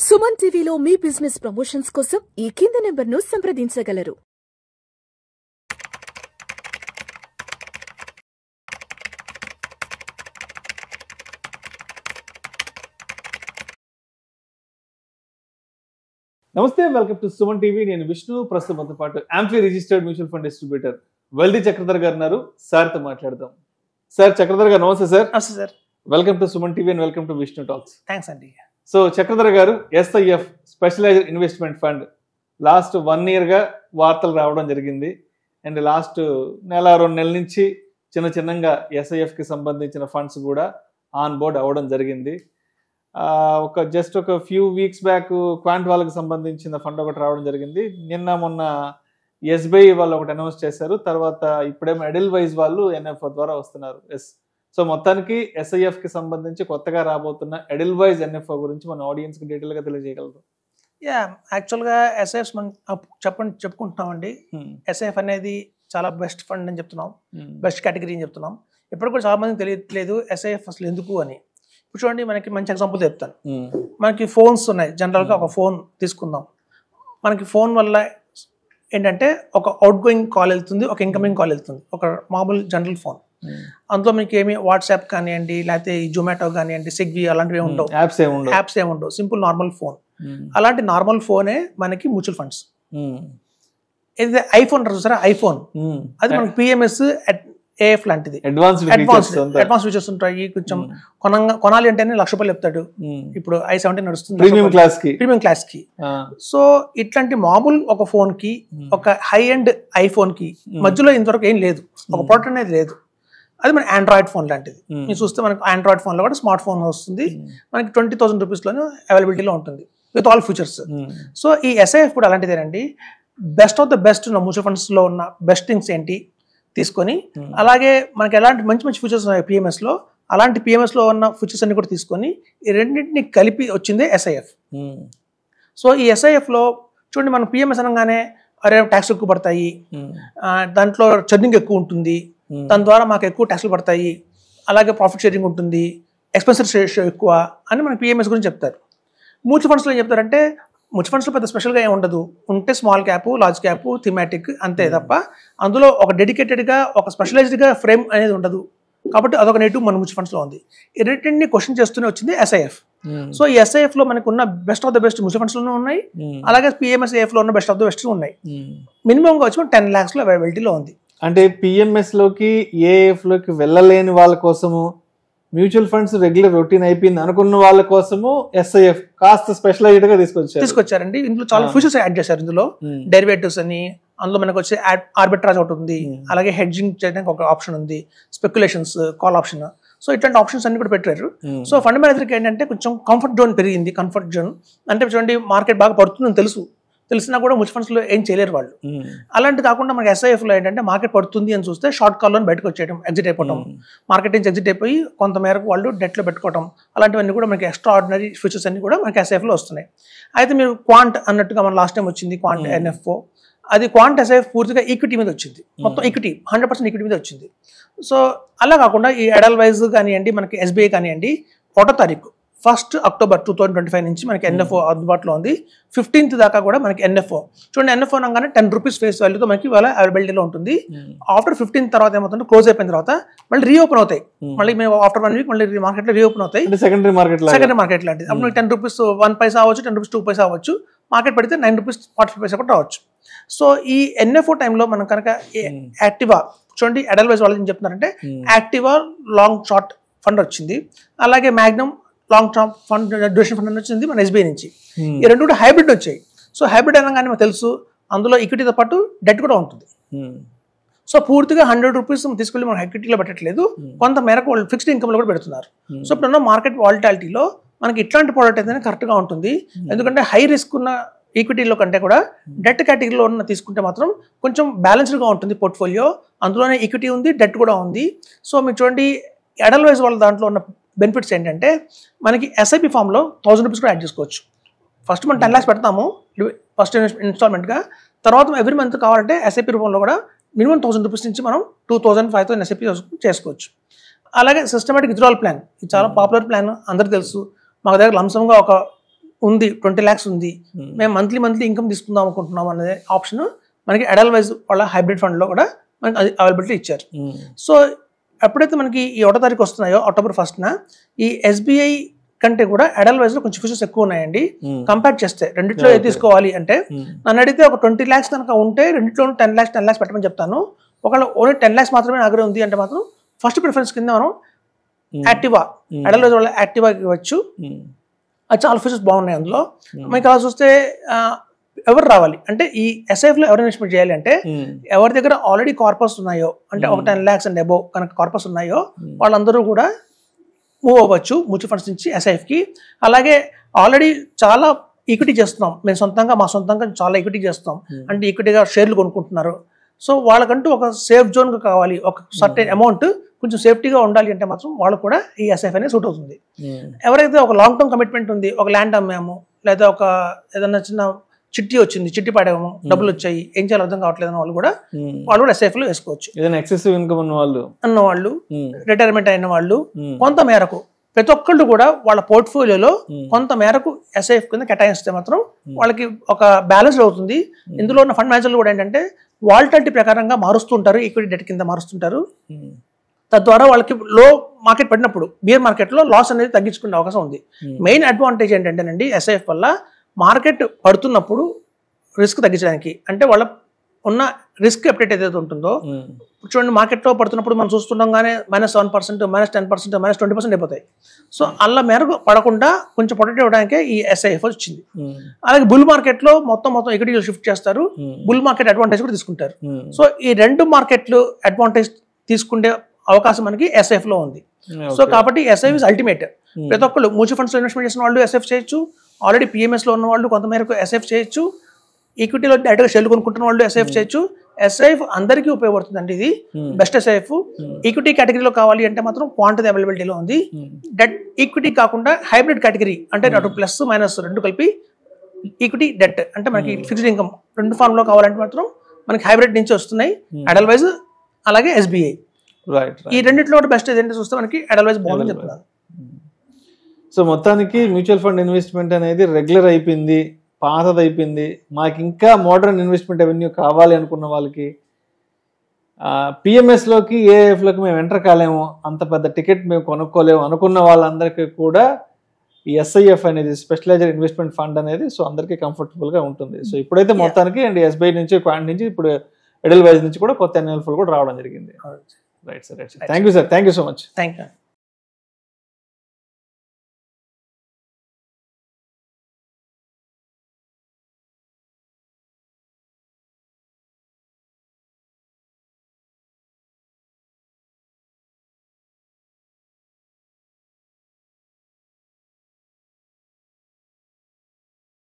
సుమన్ టీవీలో మీ business promotions కోసం ఈ కింది నెంబర్ను సంప్రదించగలరు. నమస్తే, వెల్కమ్ టు సుమన్ టీవీ. నేను విష్ణు. ప్రస్తుతంతో పాటు AMFI registered mutual fund distributor Veldi Chakradhar గారు ఉన్నారు. సార్తో మాట్లాడదాం. సార్, చక్రధర్ గారు నమస్తే సార్. నమస్తే sir. Welcome to Suman TV and welcome to Vishnu talks. Thanks అండి. So Chakradhar garu, SIF specialised investment fund last 1 year గా వార్తలు రావడం జరిగింది. అండ్ లాస్ట్ నెల 2 నెలల నుంచి చిన్నగా ఎస్ఐఎఫ్కి సంబంధించిన ఫండ్స్ కూడా ఆన్ బోర్డ్ అవ్వడం జరిగింది. ఒక ఫ్యూ వీక్స్ బ్యాక్ క్వాంట్ వాళ్ళకి సంబంధించిన ఫండ్ ఒకటి రావడం జరిగింది. మొన్న ఎస్బీఐ వాళ్ళు ఒకటి అనౌన్స్ చేశారు. తర్వాత ఇప్పుడేమో ఎడిల్ వైజ్ వాళ్ళు ఎన్ఎఫ్ఓ ద్వారా వస్తున్నారు. సో మొత్తానికి ఎస్ఐఎఫ్ కి సంబంధించి కొత్తగా రాబోతున్న ఎడిల్ వైజ్ ఎన్ఎఫ్ఓ గురించి మన ఆడియన్స్ కి డీటెయిల్ గా తెలియజేయగలరు. యాక్చువల్గా ఎస్ఐఎఫ్ మనం చెప్పుకుంటున్నామండి. ఎస్ఐఎఫ్ అనేది చాలా బెస్ట్ ఫండ్ అని చెప్తున్నాం, బెస్ట్ కేటగిరీ అని చెప్తున్నాం. ఇప్పుడు కూడా చాలా మందికి తెలియట్లేదు ఎస్ఐఎఫ్ అసలు ఎందుకు అని. ఇప్పుడు చూడండి, మనకి మంచి ఎగ్జాంపుల్ చెప్తాను. మనకి ఫోన్స్ ఉన్నాయి. జనరల్గా ఒక ఫోన్ తీసుకుందాం. మనకి ఫోన్ వల్ల ఏంటంటే ఒక అవుట్ గోయింగ్ కాల్ వెళ్తుంది, ఒక ఇన్కమింగ్ కాల్ వెళ్తుంది. ఒక మామూలు జనరల్ ఫోన్. అందులో మీకు ఏమి వాట్సాప్ కానివ్వండి, లేకపోతే జొమాటో కానివ్వండి, స్విగ్గీ అలాంటివి ఉండవు, యాప్స్ ఏమి ఉండవు. Simple normal phone. అలాంటి నార్మల్ ఫోనే మనకి మ్యూచువల్ ఫండ్స్. ఏదైతే ఐఫోన్ చూసారా, ఐఫోన్ అది మనకి పిఎంఎస్ ఏఎఫ్ లాంటిది. అడ్వాన్స్ ఫీచర్స్ ఉంటాయి. కొంచెం కొనాలి అంటేనే ₹1,00,000 చెప్తాడు. ఇప్పుడు i17 నడుస్తుంది ప్రీమియం క్లాస్ కి. సో ఇట్లాంటి మామూలు ఒక ఫోన్ కి, ఒక హై ఎండ్ ఐఫోన్ కి మధ్యలో ఇంతవరకు ఏం లేదు, ఒక ప్రోడక్ట్ అనేది లేదు. అది మన ఆండ్రాయిడ్ ఫోన్ లాంటిది. మీరు చూస్తే మనకి ఆండ్రాయిడ్ ఫోన్ లో కూడా స్మార్ట్ ఫోన్ వస్తుంది. మనకి 20,000 రూపీస్లోనే అవైలబిలిటీలో ఉంటుంది విత్ ఆల్ ఫీచర్స్. సో ఈ ఎస్ఐఎఫ్ కూడా అలాంటిదేనండి. బెస్ట్ ఆఫ్ ద బెస్ట్ ఉన్న మ్యూచువల్ ఫండ్స్ లో ఉన్న బెస్ట్ థింగ్స్ ఏంటి తీసుకొని, అలాగే మనకి ఎలాంటి మంచి ఫీచర్స్ ఉన్నాయి పిఎంఎస్ లో, అలాంటి పిఎంఎస్ లో ఉన్న ఫీచర్స్ అన్ని కూడా తీసుకొని ఈ రెండింటిని కలిపి వచ్చిందే ఎస్ఐఎఫ్. సో ఈ ఎస్ఐఎఫ్ లో చూడండి, మనం పిఎంఎస్ అనగానే అరే ట్యాక్స్ ఎక్కువ పడతాయి, దాంట్లో చర్నింగ్ ఎక్కువ ఉంటుంది, దాని ద్వారా మాకు ఎక్కువ ట్యాక్స్లు పడతాయి, అలాగే ప్రాఫిట్ షేరింగ్ ఉంటుంది, ఎక్స్పెన్సెస్ రేషియో ఎక్కువ అని మనకి పిఎంఎస్ గురించి చెప్తారు. మ్యూచువల్ ఫండ్స్లో ఏం చెప్తారంటే, మ్యూచువల్ ఫండ్స్లో పెద్ద స్పెషల్గా ఏమి ఉండదు. ఉంటే small cap, large cap, thematic అంతే తప్ప అందులో ఒక డెడికేటెడ్గా ఒక స్పెషలైజ్డ్గా ఫ్రేమ్ అనేది ఉండదు. కాబట్టి అదొక నెగిటివ్ మన మ్యూచువల్ ఫండ్స్లో ఉంది. ఈ రెండింటిని క్వశ్చన్ చేస్తూనే వచ్చింది ఎస్ఐఎఫ్. సో ఈ ఎస్ఐఎఫ్ లో మనకు ఉన్న best of the best mutual funds లోనే ఉన్నాయి, అలాగే పిఎంఎస్ఏఎఫ్ లో ఉన్న బెస్ట్ ఆఫ్ ద బెస్ట్ ఉన్నాయి. మినిమం గా వచ్చి 10 lakhs అవైలబిలిటీలో ఉంది. అంటే పిఎంఎస్ లోకి ఏఎఫ్ లోకి వెళ్ళలేని వాళ్ళ కోసము, మ్యూచువల్ ఫండ్స్ రెగ్యులర్ రొటీన్ అయిపోయింది అనుకున్న వాళ్ళ కోసము ఎస్ఐఎఫ్ కాస్త స్పెషలైజ్డ్ గా తీసుకొచ్చారండి. ఇందులో చాలా ఫీచర్స్ యాడ్ చేశారు. ఇందులో డెరివేటివ్స్ అని, అందులో మనకు వచ్చే ఆర్బిట్రాజ్ ఒకటి ఉంది, అలాగే హెడ్జింగ్ చేయడానికి ఒక ఆప్షన్ ఉంది, స్పెక్యులేషన్స్, కాల్ ఆప్షన్. సో ఇట్లాంటి ఆప్షన్స్ అన్ని కూడా పెట్టారు. సో ఫండ్ మేనేజర్కి ఏంటంటే కొంచెం కంఫర్ట్ జోన్ పెరిగింది. కంఫర్ట్ జోన్ అంటే చూడండి, మార్కెట్ బాగా పడుతుందని తెలిసినా కూడా మ్యూచువల్ ఫండ్స్ లో ఏం చేయలేరు వాళ్ళు. అలాంటి కాకుండా మనకి ఎస్ఐఎఫ్ లో ఏంటంటే మార్కెట్ పడుతుంది అని చూస్తే షార్ట్ కాల్లో బయటకు వచ్చేయడం, ఎగ్జిట్ అయిపోవడం, మార్కెట్ నుంచి ఎగ్జిట్ అయిపోయి కొంతమేరకు వాళ్ళు డెట్ లో పెట్టుకోవడం, అలాంటివన్నీ కూడా మనకి ఎక్స్ట్రా ఆర్డినరీ ఫీచర్స్ అన్ని కూడా మనకి ఎస్ఐఎఫ్ లో వస్తున్నాయి. అయితే మీరు క్వాంట్ అన్నట్టుగా మన లాస్ట్ టైం వచ్చింది క్వాంట్ ఎన్ఎఫ్ఓ, అది క్వాంట్ ఎస్ఐఎఫ్ పూర్తిగా ఈక్విటీ మీద వచ్చింది. మొత్తం ఈక్విటీ 100% ఈక్విటీ మీద వచ్చింది. సో అలా కాకుండా ఈ ఎడల్ వైజ్ కానివ్వండి, మనకి ఎస్బీఐ కానివ్వండి, 1వ తారీఖు 1st October 2025 నుంచి మనకి ఎన్ఎఫ్ఓ అందుబాటులో ఉంది. 15th దాకా కూడా మనకి ఎన్ఎఫ్ఓ. చూడండి, ఎన్ఎఫ్ఓ అనగానే ₹10 ఫేస్ వాల్యూతో మనకి ఇవాళ అవైలబిలిటీలో ఉంటుంది. ఆఫ్టర్ 15th తర్వాత ఏమవుతుంటే క్లోజ్ అయిపోయిన తర్వాత మళ్ళీ రీఓపెన్ అవుతాయి. మళ్ళీ మేము ఆఫ్టర్ 1 week మళ్ళీ మార్కెట్ లో రీఓపెన్ అవుతాయి. సెకండరీ మార్కెట్ లాంటిది. అప్పుడు ₹10 1 పైసా అవ్వచ్చు, ₹10 2 పైసా అవ్వచ్చు. మార్కెట్ పడితే ₹9.45 కూడా రావచ్చు. సో ఈ ఎన్ఎఫ్ఓ టైంలో మనం కనుక యాక్టివా చూడండి, ఎడల్ వైజ్ వాళ్ళు ఏం చెప్తున్నారంటే యాక్టివా లాంగ్ షార్ట్ ఫండ్ వచ్చింది, అలాగే Magnum long term fund, duration fund వచ్చింది మన ఎస్బీఐ నుంచి. ఈ రెండు కూడా హైబ్రిడ్ వచ్చాయి. సో హైబ్రిడ్ అనగానే మనకు తెలుసు, అందులో ఈక్విటీతో పాటు డెట్ కూడా ఉంటుంది. సో పూర్తిగా ₹100 తీసుకెళ్ళి మనం ఈక్విటీలో పెట్టట్లేదు, కొంత మేరకు వాళ్ళు ఫిక్స్డ్ ఇన్కమ్ లో కూడా పెడుతున్నారు. సో ఇప్పుడున్న మార్కెట్ వాలిటాలిటీలో మనకి ఇట్లాంటి ప్రోడక్ట్ అయితేనే కరెక్ట్గా ఉంటుంది. ఎందుకంటే హై రిస్క్ ఉన్న ఈక్విటీలో కంటే కూడా డెట్ కేటగిరీలో ఉన్న తీసుకుంటే మాత్రం కొంచెం బ్యాలెన్స్డ్గా ఉంటుంది పోర్ట్ఫోలియో. అందులోనే ఈక్విటీ ఉంది, డెట్ కూడా ఉంది. సో మీరు చూడండి, ఎడల్ వైజ్ వాళ్ళ దాంట్లో ఉన్న బెనిఫిట్స్ ఏంటంటే మనకి ఎస్ఐపి ఫామ్లో ₹1,000 కూడా యాడ్ చేసుకోవచ్చు. ఫస్ట్ మనం 10 lakhs పెడతాము ఫస్ట్ ఇన్స్టాల్మెంట్గా, తర్వాత ఎవ్రీ మంత్ కావాలంటే ఎస్ఐపి రూపంలో కూడా మినిమం ₹1,000 నుంచి మనం 2,000, 5,000 ఎస్ఐపి చేసుకోవచ్చు. అలాగే సిస్టమేటిక్ విత్డ్రావల్ ప్లాన్, ఇది చాలా పాపులర్ ప్లాన్, అందరికీ తెలుసు. మాకు దగ్గర లంసంగా ఒక ఉంది 20 lakhs ఉంది, మేము మంత్లీ ఇన్కమ్ తీసుకుందాం అనుకుంటున్నాం అనే ఆప్షన్ మనకి ఎడల్వైజ్ వాళ్ళ హైబ్రిడ్ ఫండ్లో కూడా మనకి అది అవైలబిలిటీ ఇచ్చారు. సో ఎప్పుడైతే మనకి ఈ 1వ తారీఖు వస్తున్నాయో అక్టోబర్ 1st ఈ SBI కంటే కూడా ఎడల్వైజ్లో కొంచెం ఫీచర్స్ ఎక్కువ ఉన్నాయండి. కంపేర్ చేస్తే రెండిట్లో ఏది తీసుకోవాలి అంటే నన్ను అడిగితే ఒక 20 lakhs కనుక ఉంటే రెండిట్లో 10 lakhs పెట్టమని చెప్తాను. ఒకవేళ ఓన్లీ 10 lakhs మాత్రమే నా దగ్గర ఉంది అంటే మాత్రం ఫస్ట్ ప్రిఫరెన్స్ కింద మనం యాక్టివా ఎడల్వైజ్ వాళ్ళ యాక్టివా ఇవ్వచ్చు. అది చాలా ఫీచర్స్ బాగున్నాయి అందులో. మనకి అలా చూస్తే ఎవరు రావాలి అంటే ఈ SIF లో ఎవరు ఇన్వెస్ట్మెంట్ చేయాలి అంటే ఎవరి దగ్గర ఆల్రెడీ కార్పస్ ఉన్నాయో అంటే ఒక 10 lakhs అండ్ అబోవ్ కనుక కార్పస్ ఉన్నాయో వాళ్ళందరూ కూడా మూవ్ అవ్వచ్చు మ్యూచువల్ ఫండ్స్ నుంచి SIF కి. అలాగే ఆల్రెడీ చాలా ఈక్విటీ చేస్తున్నాం, మేము మా సొంతంగా చాలా ఈక్విటీ చేస్తాం అంటే ఈక్విటీగా షేర్లు కొనుక్కుంటున్నారు. సో వాళ్ళకంటూ ఒక సేఫ్ జోన్ కావాలి, ఒక సర్టెన్ అమౌంట్ కొంచెం సేఫ్టీగా ఉండాలి అంటే మాత్రం వాళ్ళు కూడా ఈ SIF అనేది సూట్ అవుతుంది. ఎవరైతే ఒక లాంగ్ టర్మ్ కమిట్మెంట్ ఉంది, ఒక ల్యాండ్ అమ్మాము లేదా ఒక ఏదైనా చిన్న చిట్టి వచ్చింది, చిట్టి పడాము, డబ్బులు వచ్చాయి, ఏం చేయాలో అర్థం కావట్లేదు అన్న వాళ్ళు కూడా SIF లో వేసుకోవచ్చు. ఎక్సెసివ్ ఇన్కమ్ అన్న వాళ్ళు రిటైర్మెంట్ అయిన వాళ్ళు కొంత మేరకు ప్రతి ఒక్కళ్ళు కూడా వాళ్ళ పోర్ట్ఫోలియోలో కొంత మేరకు SIF కింద కేటాయిస్తే మాత్రం వాళ్ళకి ఒక బ్యాలెన్స్ అవుతుంది. ఇందులో ఉన్న ఫండ్ మేనేజర్లు కూడా ఏంటంటే వాల్టాలిటీ ప్రకారంగా మారుస్తుంటారు, ఈక్విటీ డెట్ కింద మారుస్తుంటారు. తద్వారా వాళ్ళకి లో మార్కెట్ పడినప్పుడు బియర్ మార్కెట్లో లాస్ అనేది తగ్గించుకునే అవకాశం ఉంది. మెయిన్ అడ్వాంటేజ్ ఏంటంటేనండి SIF వల్ల మార్కెట్ పడుతున్నప్పుడు రిస్క్ తగ్గించడానికి అంటే వాళ్ళ ఉన్న రిస్క్ ఎప్పుడైతే ఏదైతే ఉంటుందో చూడండి మార్కెట్లో పడుతున్నప్పుడు మనం చూస్తుండగానే -7%, -10%, -20% అయిపోతాయి. సో అలా మేరకు పడకుండా కొంచెం ప్రొటెక్ట్ అవ్వడానికే ఈ SIF వచ్చింది. అలాగే బుల్ మార్కెట్లో మొత్తం ఈక్విటీలు షిఫ్ట్ చేస్తారు, బుల్ మార్కెట్ అడ్వాంటేజ్ కూడా తీసుకుంటారు. సో ఈ రెండు మార్కెట్లు అడ్వాంటేజ్ తీసుకునే అవకాశం మనకి SIF లో ఉంది. సో కాబట్టి SIF ఇస్ అల్టిమేట్. ప్రతి ఒక్కళ్ళు మ్యూచువల్ ఫండ్స్ లో ఇన్వెస్ట్మెంట్ చేసిన వాళ్ళు SIF చేయొచ్చు, ఆల్రెడీ PMS లో ఉన్న వాళ్ళు కొంతమేరకు SIF చేయొచ్చు, ఈక్విటీలో డైరెక్ట్గా షేర్లు కొనుక్కుంటున్న వాళ్ళు SIF చేయొచ్చు. SIF అందరికీ ఉపయోగపడుతుంది అండి, ఇది బెస్ట్ SIF. ఈక్విటీ కేటగిరీలో కావాలి అంటే మాత్రం క్వాంటిటీ అవైలబిలిటీలో ఉంది. డెట్ ఈక్విటీ కాకుండా హైబ్రిడ్ కేటగిరీ అంటే అటు ప్లస్ మైనస్ రెండు కలిపి ఈక్విటీ డెట్ అంటే మనకి ఫిక్స్డ్ ఇన్కమ్ రెండు ఫార్మ్ లో కావాలంటే మాత్రం మనకి హైబ్రిడ్ నుంచి వస్తున్నాయి, ఎడల్వైజ్ అలాగే SBI. ఈ రెండిట్లో బెస్ట్ ఏదంటే చూస్తే మనకి ఎడల్వైజ్ బాగుందని చెప్తున్నారు. సో మొత్తానికి మ్యూచువల్ ఫండ్ ఇన్వెస్ట్మెంట్ అనేది రెగ్యులర్ అయిపోయింది, పాతది అయిపోయింది. మాకు ఇంకా మోడర్న్ ఇన్వెస్ట్మెంట్ అవెన్యూ కావాలి అనుకున్న వాళ్ళకి PMS లోకి AIF లోకి మేము ఎంటర్ కాలేము, అంత పెద్ద టికెట్ మేము కొనుక్కోలేము అనుకున్న వాళ్ళందరికీ కూడా ఈ SIF అనేది స్పెషలైజ్డ్ ఇన్వెస్ట్మెంట్ ఫండ్ అనేది సో అందరికీ కంఫర్టబుల్గా ఉంటుంది. సో ఇప్పుడైతే మొత్తానికి అండ్ SBI నుంచి క్వాంట్ నుంచి ఇప్పుడు ఎడల్వైజ్ నుంచి కూడా కొత్త NLF కూడా రావడం జరిగింది. Right sir, thank you sir, thank you so much. Thank you.